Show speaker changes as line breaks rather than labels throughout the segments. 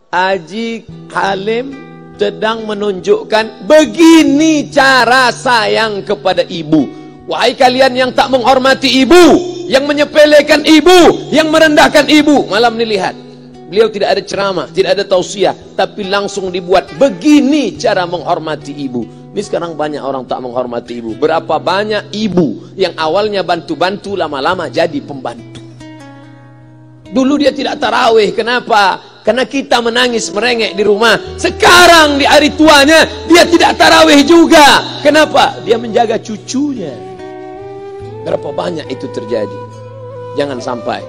Haji Halim sedang menunjukkan begini cara sayang kepada ibu. Wahai kalian yang tak menghormati ibu, yang menyepelekan ibu, yang merendahkan ibu. Malam ini lihat, beliau tidak ada ceramah, tidak ada tausiah, tapi langsung dibuat begini cara menghormati ibu. Ini sekarang banyak orang tak menghormati ibu. Berapa banyak ibu yang awalnya bantu-bantu, lama-lama jadi pembantu. Dulu dia tidak tarawih, kenapa? Karena kita menangis merengek di rumah. Sekarang di hari tuanya dia tidak tarawih juga. Kenapa? Dia menjaga cucunya. Berapa banyak itu terjadi. Jangan sampai.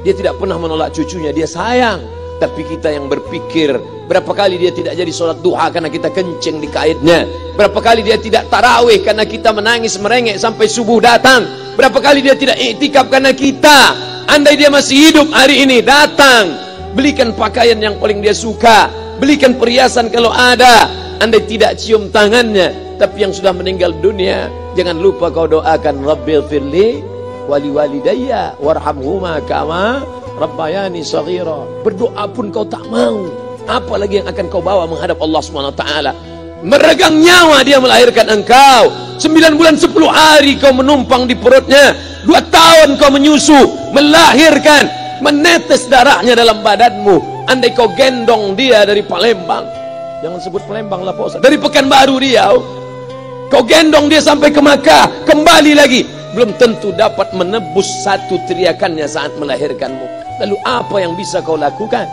Dia tidak pernah menolak cucunya, dia sayang. Tapi kita yang berpikir, berapa kali dia tidak jadi sholat duha karena kita kencing di kaitnya. Berapa kali dia tidak tarawih karena kita menangis merengek sampai subuh datang. Berapa kali dia tidak iktikaf karena kita. Andai dia masih hidup hari ini, datang, belikan pakaian yang paling dia suka, belikan perhiasan kalau ada. Andai tidak cium tangannya, tapi yang sudah meninggal dunia, jangan lupa kau doakan, Rabbil firli wali walidayya warhamhuma kama rabbayani shaghira. Berdoa pun kau tak mau, apalagi yang akan kau bawa menghadap Allah SWT. Meregang nyawa dia melahirkan engkau. 9 bulan 10 hari kau menumpang di perutnya. 2 tahun kau menyusu, melahirkan, menetes darahnya dalam badanmu. Andai kau gendong dia dari Palembang, jangan sebut Palembang lah Pak Ustaz, dari Pekanbaru Riau, kau gendong dia sampai ke Makkah, kembali lagi, belum tentu dapat menebus satu teriakannya saat melahirkanmu. Lalu apa yang bisa kau lakukan?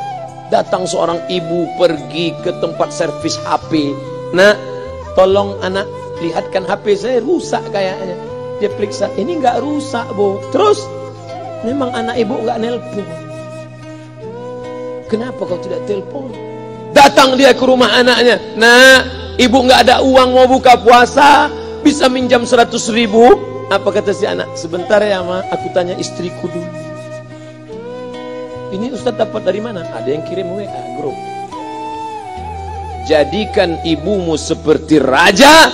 Datang seorang ibu pergi ke tempat servis HP. Nak, tolong anak lihatkan HP saya rusak kayaknya. Dia periksa, ini nggak rusak bu. Terus memang anak ibu nggak nelpon. Kenapa kau tidak telepon? Datang dia ke rumah anaknya. Nah, ibu nggak ada uang mau buka puasa, bisa minjam 100.000. Apa kata si anak? Sebentar ya ma, aku tanya istriku dulu. Ini Ustaz dapat dari mana? Ada yang kirim WA grup. Jadikan ibumu seperti raja,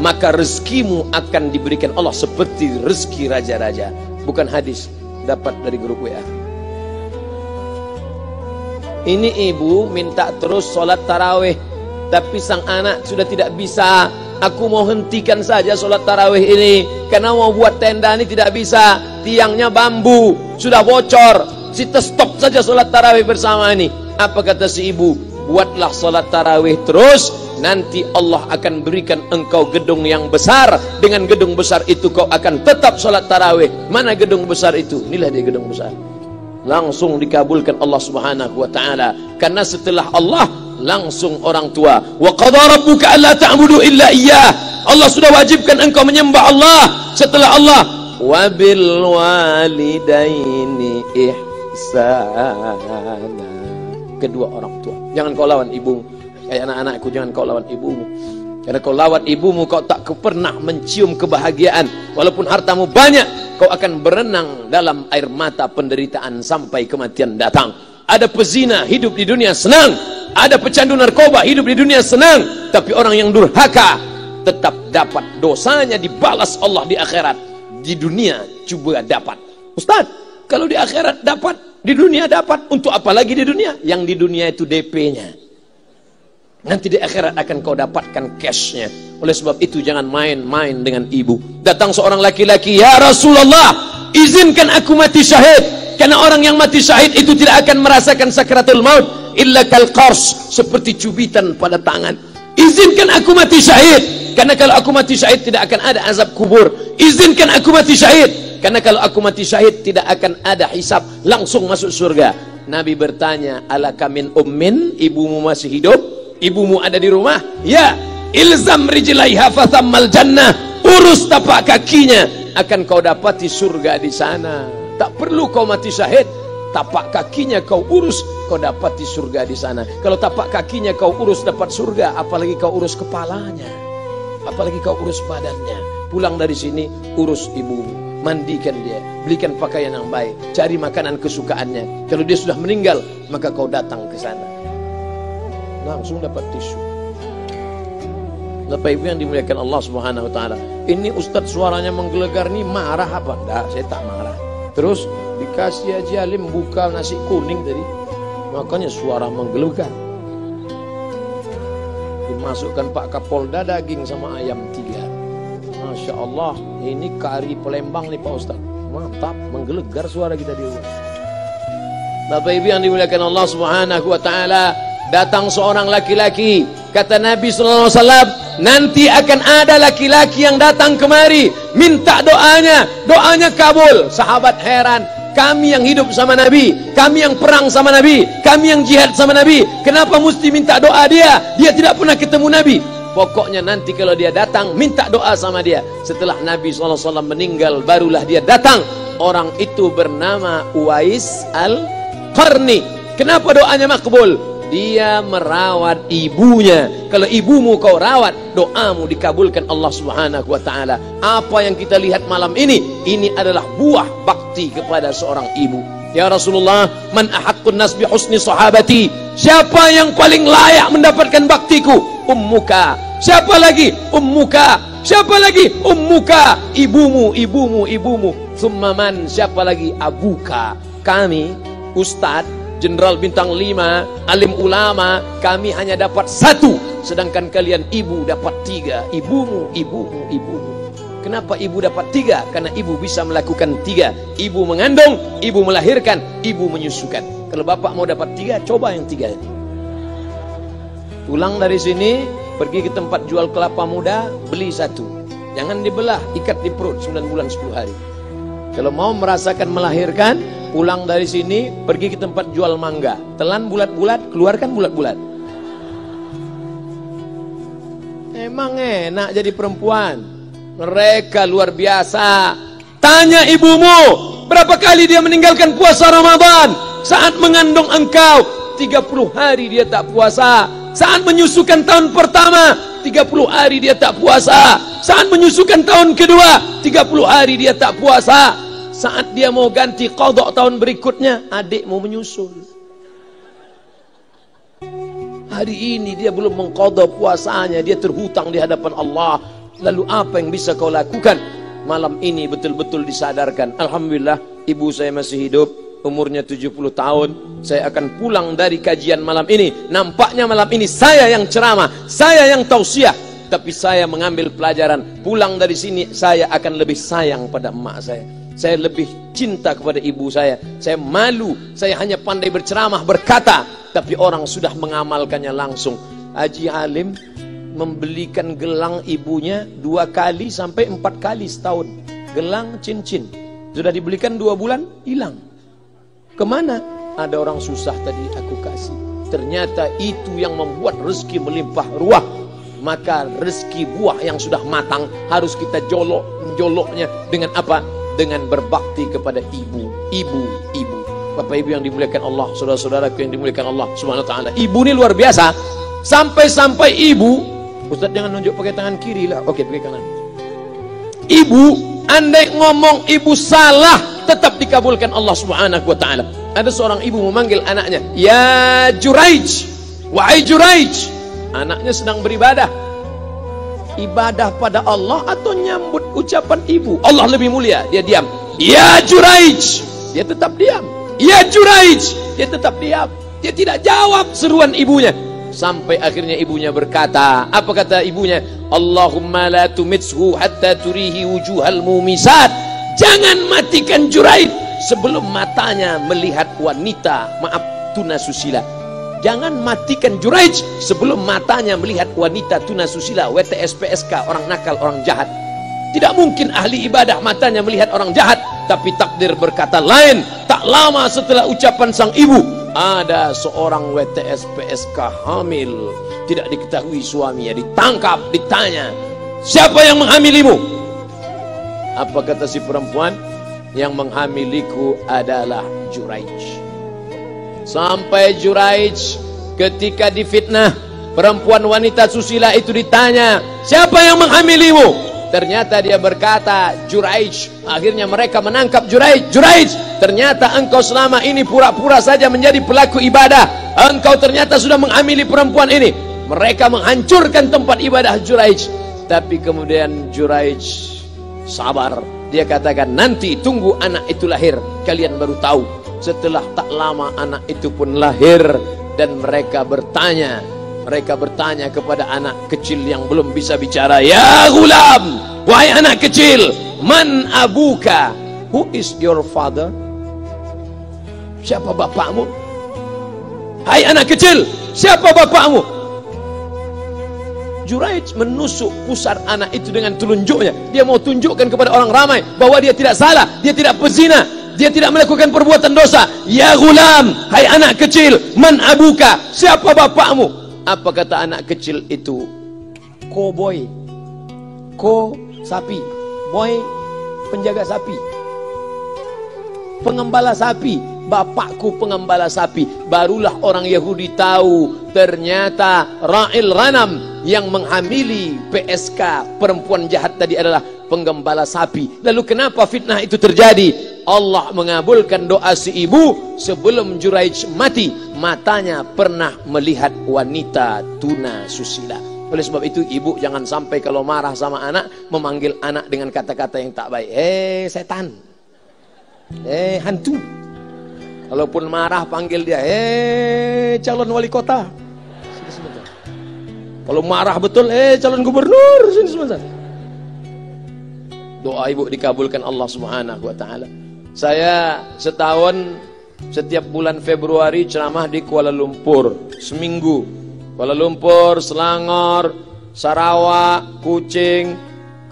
maka rezekimu akan diberikan Allah seperti rezeki raja-raja. Bukan hadis, dapat dari grup WA. Ini ibu minta terus sholat tarawih, tapi sang anak sudah tidak bisa. Aku mau hentikan saja sholat tarawih ini, karena mau buat tenda ini tidak bisa. Tiangnya bambu, sudah bocor. Kita stop saja sholat tarawih bersama ini. Apa kata si ibu? Buatlah sholat tarawih terus, nanti Allah akan berikan engkau gedung yang besar. Dengan gedung besar itu kau akan tetap sholat tarawih. Mana gedung besar itu? Inilah dia gedung besar. Langsung dikabulkan Allah Subhanahu wa ta'ala. Karena setelah Allah langsung orang tua. Wa qadha rabbuka alla ta'budu illa iyyah. Allah sudah wajibkan engkau menyembah Allah. Setelah Allah, wa bil walidaini ihsana. Kedua orang tua. Jangan kau lawan ibumu. Kayak anak-anakku, jangan kau lawan ibumu. Karena kau lawan ibumu, kau tak pernah mencium kebahagiaan. Walaupun hartamu banyak, kau akan berenang dalam air mata penderitaan sampai kematian datang. Ada pezina hidup di dunia senang, ada pecandu narkoba hidup di dunia senang, tapi orang yang durhaka tetap dapat dosanya dibalas Allah di akhirat. Di dunia coba dapat. Ustaz, kalau di akhirat dapat, di dunia dapat, untuk apa lagi di dunia? Yang di dunia itu DP-nya. Nanti di akhirat akan kau dapatkan cash-nya. Oleh sebab itu jangan main-main dengan ibu. Datang seorang laki-laki, ya Rasulullah, izinkan aku mati syahid. Karena orang yang mati syahid itu tidak akan merasakan sakratul maut illa kal qars, seperti cubitan pada tangan. Izinkan aku mati syahid, karena kalau aku mati syahid tidak akan ada azab kubur. Izinkan aku mati syahid, karena kalau aku mati syahid tidak akan ada hisab, langsung masuk surga. Nabi bertanya, alaka min ummin, ibumu masih hidup? Ibumu ada di rumah? Ya. Ilzam rijlaiha fathammal jannah, urus tapak kakinya, akan kau dapati surga di sana. Tak perlu kau mati syahid, tapak kakinya kau urus, kau dapati surga di sana. Kalau tapak kakinya kau urus dapat surga, apalagi kau urus kepalanya, apalagi kau urus badannya. Pulang dari sini, urus ibumu, mandikan dia, belikan pakaian yang baik, cari makanan kesukaannya. Kalau dia sudah meninggal, maka kau datang ke sana, langsung dapat tisu. Bapak Ibu yang dimuliakan Allah Subhanahu wa taala. Ini Ustadz suaranya menggelegar nih, marah apa? Enggak, saya tak marah. Terus dikasih Haji Halim buka nasi kuning tadi, makanya suara menggelegar. Dimasukkan Pak Kapolda daging sama ayam 3. Masya Allah, ini kari Palembang nih Pak Ustaz. Mantap, menggelegar suara kita di rumah. Bapak Ibu yang dimuliakan Allah Subhanahu wa taala, datang seorang laki-laki, kata Nabi sallallahu alaihi wasallam, nanti akan ada laki-laki yang datang kemari minta doanya kabul. Sahabat heran, kami yang hidup sama Nabi, kami yang perang sama Nabi, kami yang jihad sama Nabi, kenapa mesti minta doa dia? Dia tidak pernah ketemu Nabi. Pokoknya nanti kalau dia datang, minta doa sama dia. Setelah Nabi SAW meninggal, barulah dia datang. Orang itu bernama Uwais Al-Qarni. Kenapa doanya makbul? Dia merawat ibunya. Kalau ibumu kau rawat, doamu dikabulkan Allah Subhanahu wa taala. Apa yang kita lihat malam ini adalah buah bakti kepada seorang ibu. Ya Rasulullah, man ahaqqun nas bi husni sahabati? Siapa yang paling layak mendapatkan baktiku? Ummuka. Siapa lagi? Ummuka. Siapa lagi? Ummuka. Ibumu. Thumma man? Siapa lagi? Abuka. Kami, Ustadz, Jenderal Bintang 5, alim ulama, kami hanya dapat 1, sedangkan kalian ibu dapat 3. Ibumu. Kenapa ibu dapat 3? Karena ibu bisa melakukan 3. Ibu mengandung, ibu melahirkan, ibu menyusukan. Kalau bapak mau dapat 3, coba yang 3 ini. Pulang dari sini, pergi ke tempat jual kelapa muda, beli 1. Jangan dibelah, ikat di perut 9 bulan 10 hari. Kalau mau merasakan melahirkan, pulang dari sini, pergi ke tempat jual mangga. Telan bulat-bulat, keluarkan bulat-bulat. Emang enak jadi perempuan. Mereka luar biasa. Tanya ibumu, berapa kali dia meninggalkan puasa Ramadan? Saat mengandung engkau, 30 hari dia tak puasa. Saat menyusukan tahun pertama, 30 hari dia tak puasa. Saat menyusukan tahun kedua, 30 hari dia tak puasa. Saat dia mau ganti qadha tahun berikutnya, adik mau menyusul. Hari ini dia belum mengqadha puasanya, dia terhutang di hadapan Allah. Lalu apa yang bisa kau lakukan? Malam ini betul-betul disadarkan. Alhamdulillah, ibu saya masih hidup, umurnya 70 tahun. Saya akan pulang dari kajian malam ini. Nampaknya malam ini saya yang ceramah, saya yang tausiah, tapi saya mengambil pelajaran. Pulang dari sini saya akan lebih sayang pada emak saya. Saya lebih cinta kepada ibu saya. Saya malu, saya hanya pandai berceramah, berkata, tapi orang sudah mengamalkannya langsung. Haji Halim membelikan gelang ibunya 2 kali sampai 4 kali setahun. Gelang cincin sudah dibelikan 2 bulan, hilang. Kemana? Ada orang susah tadi aku kasih. Ternyata itu yang membuat rezeki melimpah ruah. Maka rezeki buah yang sudah matang harus kita joloknya dengan apa? Dengan berbakti kepada ibu. Bapak ibu yang dimuliakan Allah, saudara-saudaraku yang dimuliakan Allah Subhanahu wa taala. Ibu ini luar biasa. Sampai ibu, Ustaz jangan nunjuk pakai tangan kiri lah. Oke, pakai kanan. Ibu, andai ngomong ibu salah, tetap dikabulkan Allah Subhanahu wa taala. Ada seorang ibu memanggil anaknya, "Ya Juraij, wahai Juraij." Anaknya sedang beribadah. Ibadah pada Allah atau nyambut ucapan ibu? Allah lebih mulia, dia diam. "Ya Juraij." Dia tetap diam. "Ya Juraij." Dia tetap diam. Dia tidak jawab seruan ibunya. Sampai akhirnya ibunya berkata, apa kata ibunya? "Allahumma la tumitshu hatta turihi wujuhal mumisat." Jangan matikan Juraij sebelum matanya melihat wanita, maaf, tunasusila. Jangan matikan Juraij sebelum matanya melihat wanita tunasusila, WTS PSK, orang nakal, orang jahat. Tidak mungkin ahli ibadah matanya melihat orang jahat, tapi takdir berkata lain. Tak lama setelah ucapan sang ibu, ada seorang WTS PSK hamil, tidak diketahui suaminya, ditangkap, ditanya, "Siapa yang menghamilimu?" Apa kata si perempuan? "Yang menghamiliku adalah Juraij." Sampai Juraij ketika difitnah, perempuan wanita susila itu ditanya, "Siapa yang menghamilimu?" Ternyata dia berkata, "Juraij." Akhirnya mereka menangkap Juraij. "Juraij, ternyata engkau selama ini pura-pura saja menjadi pelaku ibadah. Engkau ternyata sudah menghamili perempuan ini." Mereka menghancurkan tempat ibadah Juraij. Tapi kemudian Juraij sabar. Dia katakan, "Nanti tunggu anak itu lahir, kalian baru tahu." Setelah tak lama anak itu pun lahir, dan mereka bertanya, Mereka bertanya kepada anak kecil yang belum bisa bicara, "Ya gulam, wahai anak kecil, man abuka? Who is your father?" Siapa bapakmu? Hai anak kecil, siapa bapakmu? Juraij menusuk pusar anak itu dengan telunjuknya. Dia mau tunjukkan kepada orang ramai bahwa dia tidak salah, dia tidak pezina, dia tidak melakukan perbuatan dosa. "Ya gulam, hai anak kecil, man abuka? Siapa bapakmu?" Apa kata anak kecil itu? Cowboy. Ko sapi, boy penjaga sapi, pengembala sapi. Bapakku pengembala sapi. Barulah orang Yahudi tahu ternyata Ra'il Ghanam yang menghamili PSK perempuan jahat tadi adalah penggembala sapi. Lalu kenapa fitnah itu terjadi? Allah mengabulkan doa si ibu sebelum Juraij mati. Matanya pernah melihat wanita tuna susila. Oleh sebab itu ibu jangan sampai kalau marah sama anak memanggil anak dengan kata-kata yang tak baik. Setan, hantu. Kalaupun marah panggil dia, calon wali kota. Sini sebentar. Kalau marah betul, calon gubernur. Sini sebentar. Doa ibu dikabulkan Allah Subhanahu wa taala. Saya setahun setiap bulan Februari ceramah di Kuala Lumpur seminggu. Kuala Lumpur, Selangor, Sarawak, Kuching,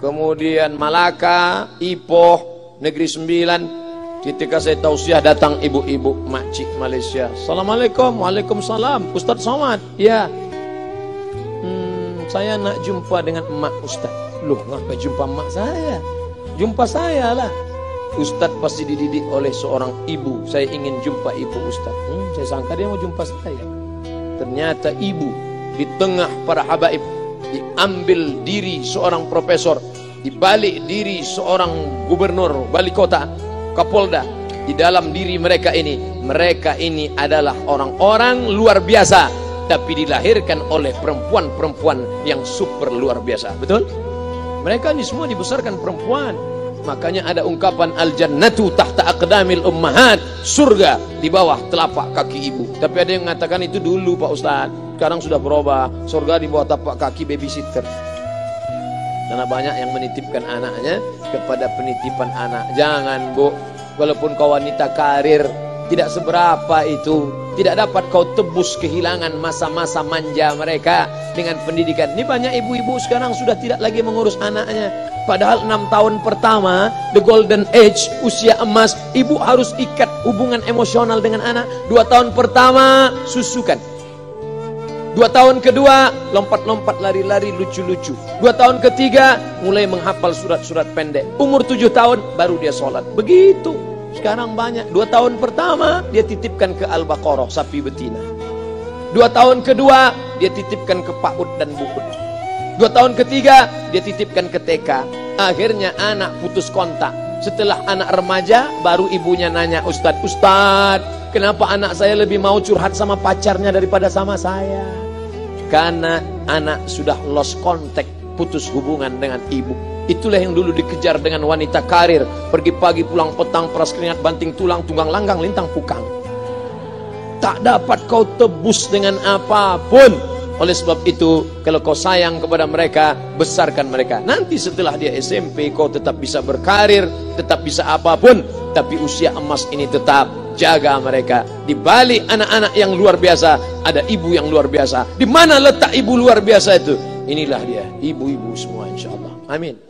kemudian Malaka, Ipoh, Negeri Sembilan. Ketika saya tausiah datang ibu-ibu makcik Malaysia. Assalamualaikum. Waalaikumsalam. Ustaz Somad. Ya. Saya nak jumpa dengan emak Ustaz. Loh, ngapa jumpa emak saya? Jumpa saya lah. Ustaz pasti dididik oleh seorang ibu. Saya ingin jumpa ibu Ustaz. Saya sangka dia mau jumpa saya. Ternyata ibu di tengah para habaib, diambil diri seorang profesor, dibalik diri seorang gubernur, wali kota, kapolda. Di dalam diri mereka ini adalah orang-orang luar biasa, tapi dilahirkan oleh perempuan-perempuan yang super luar biasa. Betul? Mereka ini semua dibesarkan perempuan. Makanya ada ungkapan al-jannatu tahta aqdamil ummahat, surga di bawah telapak kaki ibu. Tapi ada yang mengatakan itu dulu Pak Ustaz, sekarang sudah berubah, surga di bawah telapak kaki babysitter. Karena banyak yang menitipkan anaknya kepada penitipan anak. Jangan Bu, walaupun kau wanita karir, tidak seberapa itu, tidak dapat kau tebus kehilangan masa-masa manja mereka dengan pendidikan. Ini banyak ibu-ibu sekarang sudah tidak lagi mengurus anaknya. Padahal 6 tahun pertama, the golden age, usia emas, ibu harus ikat hubungan emosional dengan anak. 2 tahun pertama, susukan. 2 tahun kedua, lompat-lompat, lari-lari, lucu-lucu. 2 tahun ketiga, mulai menghafal surat-surat pendek. Umur 7 tahun, baru dia sholat. Begitu. Sekarang banyak. 2 tahun pertama, dia titipkan ke Al-Baqarah, sapi betina. 2 tahun kedua, dia titipkan ke PAUD dan BUUD. 2 tahun ketiga, dia titipkan ke TK. Akhirnya anak putus kontak. Setelah anak remaja, baru ibunya nanya, Ustadz, kenapa anak saya lebih mau curhat sama pacarnya daripada sama saya? Karena anak sudah lost contact, putus hubungan dengan ibu. Itulah yang dulu dikejar dengan wanita karir. Pergi pagi, pulang petang, peras keringat, banting tulang, tunggang langgang, lintang pukang. Tak dapat kau tebus dengan apapun. Oleh sebab itu, kalau kau sayang kepada mereka, besarkan mereka. Nanti setelah dia SMP, kau tetap bisa berkarir, tetap bisa apapun. Tapi usia emas ini tetap jaga mereka. Di balik anak-anak yang luar biasa, ada ibu yang luar biasa. Di mana letak ibu luar biasa itu? Inilah dia, ibu-ibu semua insya Allah. Amin.